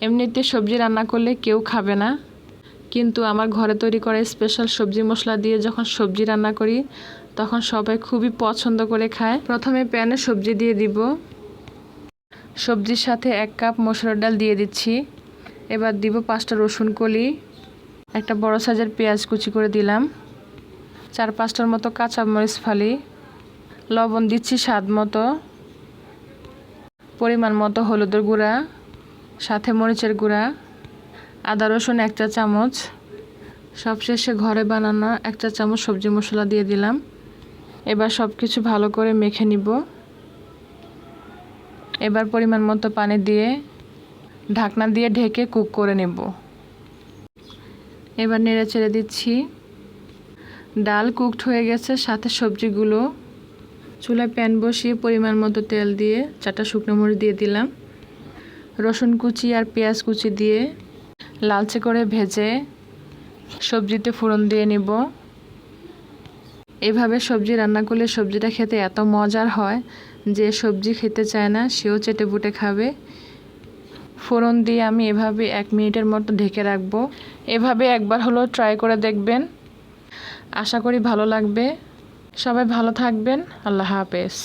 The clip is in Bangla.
এমনিতে সবজি রান্না করলে কেউ খাবে না, কিন্তু আমার ঘরে তৈরি করা স্পেশাল সবজি মশলা দিয়ে যখন সবজি রান্না করি তখন সবাই খুবই পছন্দ করে খায়। প্রথমে প্যানে সবজি দিয়ে দিব। সবজির সাথে 1 কাপ মসুর ডাল দিয়ে দিচ্ছি। এবার দিব 5টা রসুন কলি, একটা বড় সাইজের পেঁয়াজ কুচি করে দিলাম, 4-5টার মতো কাঁচামরিচ ফালি, লবণ দিচ্ছি স্বাদ মতো, পরিমাণ মতো হলুদের গুঁড়া, সাথে মরিচের গুঁড়া, আদা রসুন 1 চা চামচ, সবশেষে ঘরে বানানো 1 চা চামচ সবজি মশলা দিয়ে দিলাম। এবার সব কিছু ভালো করে মেখে নিব। এবার পরিমাণ মতো পানি দিয়ে ঢাকনা দিয়ে ঢেকে কুক করে নেব। এবার নেড়ে চেড়ে দিচ্ছি। ডাল কুকড হয়ে গেছে, সাথে সবজিগুলো। চুলায় প্যান বসিয়ে পরিমাণ মতো তেল দিয়ে 4টা শুকনো মরিচ দিয়ে দিলাম। রসুন কুচি আর পেঁয়াজ কুচি দিয়ে লালচে করে ভেজে সবজিতে ফোড়ন দিয়ে নিব। এভাবে সবজি রান্না করলে সবজিটা খেতে এত মজার হয় যে সবজি খেতে চায় না সেও চেটেপুটে খাবে। ফোড়ন দিয়ে আমি এভাবে 1 মিনিটের মতো ঢেকে রাখবো। এভাবে একবার হলো ট্রাই করে দেখবেন, আশা করি ভালো লাগবে। সবাই ভালো থাকবেন। আল্লাহ হাফেজ।